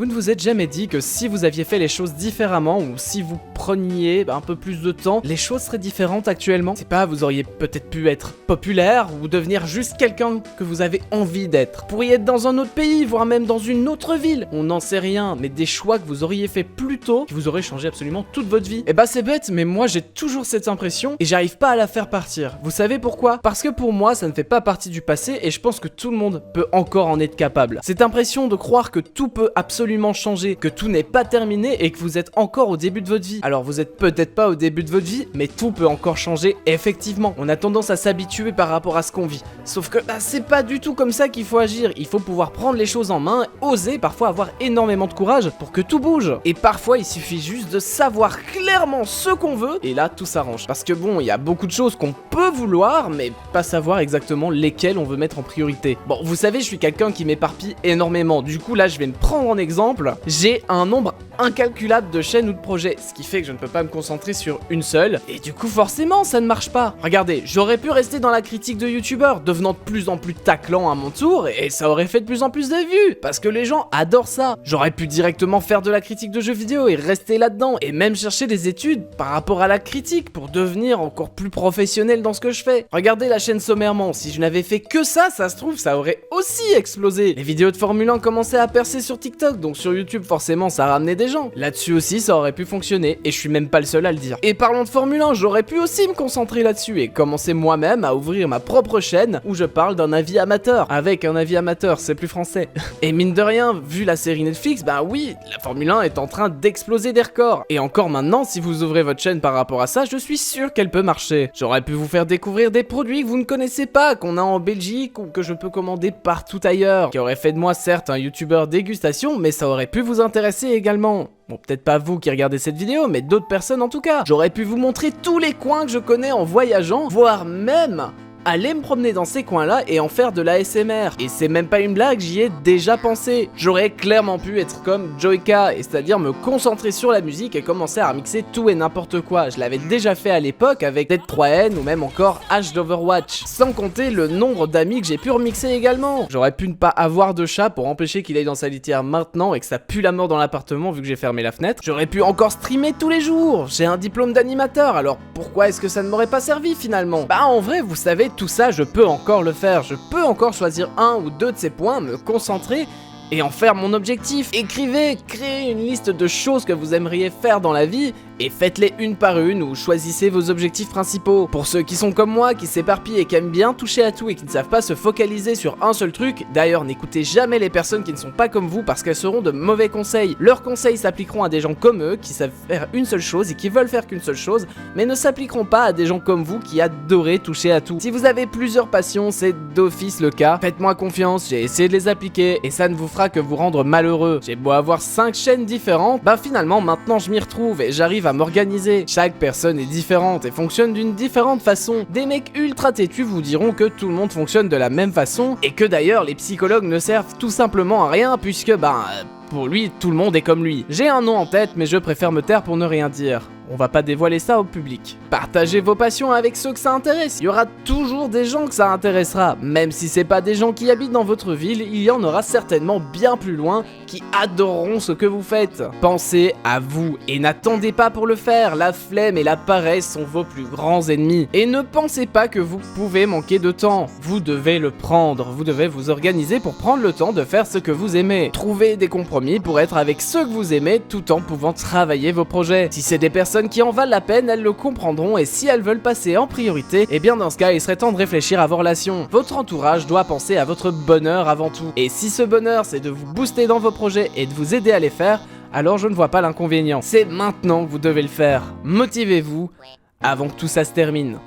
Vous ne vous êtes jamais dit que si vous aviez fait les choses différemment ou si vous preniez un peu plus de temps, les choses seraient différentes actuellement? C'est pas, vous auriez peut-être pu être populaire ou devenir juste quelqu'un que vous avez envie d'être. Vous pourriez être dans un autre pays, voire même dans une autre ville. On n'en sait rien, mais des choix que vous auriez fait plus tôt, qui vous auraient changé absolument toute votre vie. Et bah c'est bête, mais moi j'ai toujours cette impression et j'arrive pas à la faire partir. Vous savez pourquoi? Parce que pour moi ça ne fait pas partie du passé et je pense que tout le monde peut encore en être capable. Cette impression de croire que tout peut absolument changer, que tout n'est pas terminé et que vous êtes encore au début de votre vie. Alors vous êtes peut-être pas au début de votre vie, mais tout peut encore changer effectivement. On a tendance à s'habituer par rapport à ce qu'on vit. Sauf que c'est pas du tout comme ça qu'il faut agir. Il faut pouvoir prendre les choses en main, oser, parfois avoir énormément de courage pour que tout bouge. Et parfois il suffit juste de savoir clairement ce qu'on veut et là tout s'arrange. Parce que bon, il y a beaucoup de choses qu'on peut vouloir, mais pas savoir exactement lesquelles on veut mettre en priorité. Bon, vous savez, je suis quelqu'un qui m'éparpille énormément. Du coup là je vais me prendre en exemple. J'ai un nombre incalculable de chaînes ou de projets, ce qui fait que je ne peux pas me concentrer sur une seule, et du coup forcément ça ne marche pas. Regardez, j'aurais pu rester dans la critique de youtubeurs, devenant de plus en plus taclant à mon tour, et ça aurait fait de plus en plus de vues, parce que les gens adorent ça. J'aurais pu directement faire de la critique de jeux vidéo et rester là-dedans, et même chercher des études par rapport à la critique, pour devenir encore plus professionnel dans ce que je fais. Regardez la chaîne sommairement, si je n'avais fait que ça se trouve ça aurait aussi explosé. Les vidéos de Formule 1 commençaient à percer sur TikTok, donc sur YouTube forcément ça ramenait des gens. Là-dessus aussi ça aurait pu fonctionner et je suis même pas le seul à le dire. Et parlons de Formule 1, j'aurais pu aussi me concentrer là-dessus et commencer moi-même à ouvrir ma propre chaîne où je parle d'un avis amateur. Avec un avis amateur, c'est plus français. Et mine de rien, vu la série Netflix, oui, la Formule 1 est en train d'exploser des records. Et encore maintenant, si vous ouvrez votre chaîne par rapport à ça, je suis sûr qu'elle peut marcher. J'aurais pu vous faire découvrir des produits que vous ne connaissez pas, qu'on a en Belgique ou que je peux commander partout ailleurs, qui aurait fait de moi certes un youtubeur dégustation, mais ça aurait pu vous intéresser également. Bon, peut-être pas vous qui regardez cette vidéo, mais d'autres personnes en tout cas. J'aurais pu vous montrer tous les coins que je connais en voyageant, voire même aller me promener dans ces coins-là et en faire de l'ASMR. Et c'est même pas une blague, j'y ai déjà pensé. J'aurais clairement pu être comme Joyka, et c'est-à-dire me concentrer sur la musique et commencer à remixer tout et n'importe quoi. Je l'avais déjà fait à l'époque avec Dead 3N ou même encore H d'Overwatch. Sans compter le nombre d'amis que j'ai pu remixer également. J'aurais pu ne pas avoir de chat pour empêcher qu'il aille dans sa litière maintenant et que ça pue la mort dans l'appartement vu que j'ai fermé la fenêtre. J'aurais pu encore streamer tous les jours. J'ai un diplôme d'animateur, alors pourquoi est-ce que ça ne m'aurait pas servi finalement? En vrai, vous savez, tout ça, je peux encore le faire. Je peux encore choisir un ou deux de ces points, me concentrer et en faire mon objectif. Écrivez, créez une liste de choses que vous aimeriez faire dans la vie et faites-les une par une ou choisissez vos objectifs principaux. Pour ceux qui sont comme moi, qui s'éparpillent et qui aiment bien toucher à tout et qui ne savent pas se focaliser sur un seul truc, d'ailleurs n'écoutez jamais les personnes qui ne sont pas comme vous parce qu'elles seront de mauvais conseils. Leurs conseils s'appliqueront à des gens comme eux qui savent faire une seule chose et qui veulent faire qu'une seule chose, mais ne s'appliqueront pas à des gens comme vous qui adorez toucher à tout. Si vous avez plusieurs passions, c'est d'office le cas. Faites-moi confiance, j'ai essayé de les appliquer et ça ne vous fera que vous rendre malheureux. J'ai beau avoir 5 chaînes différentes, finalement maintenant je m'y retrouve et j'arrive à m'organiser. Chaque personne est différente et fonctionne d'une différente façon. Des mecs ultra têtus vous diront que tout le monde fonctionne de la même façon et que d'ailleurs les psychologues ne servent tout simplement à rien puisque pour lui tout le monde est comme lui. J'ai un nom en tête mais je préfère me taire pour ne rien dire. On va pas dévoiler ça au public. Partagez vos passions avec ceux que ça intéresse. Il y aura toujours des gens que ça intéressera. Même si c'est pas des gens qui habitent dans votre ville, il y en aura certainement bien plus loin qui adoreront ce que vous faites. Pensez à vous et n'attendez pas pour le faire. La flemme et la paresse sont vos plus grands ennemis. Et ne pensez pas que vous pouvez manquer de temps. Vous devez le prendre. Vous devez vous organiser pour prendre le temps de faire ce que vous aimez. Trouvez des compromis pour être avec ceux que vous aimez tout en pouvant travailler vos projets. Si c'est des personnes qui en valent la peine, elles le comprendront et si elles veulent passer en priorité, dans ce cas il serait temps de réfléchir à vos relations. Votre entourage doit penser à votre bonheur avant tout. Et si ce bonheur c'est de vous booster dans vos projets et de vous aider à les faire, alors je ne vois pas l'inconvénient. C'est maintenant que vous devez le faire. Motivez-vous avant que tout ça se termine.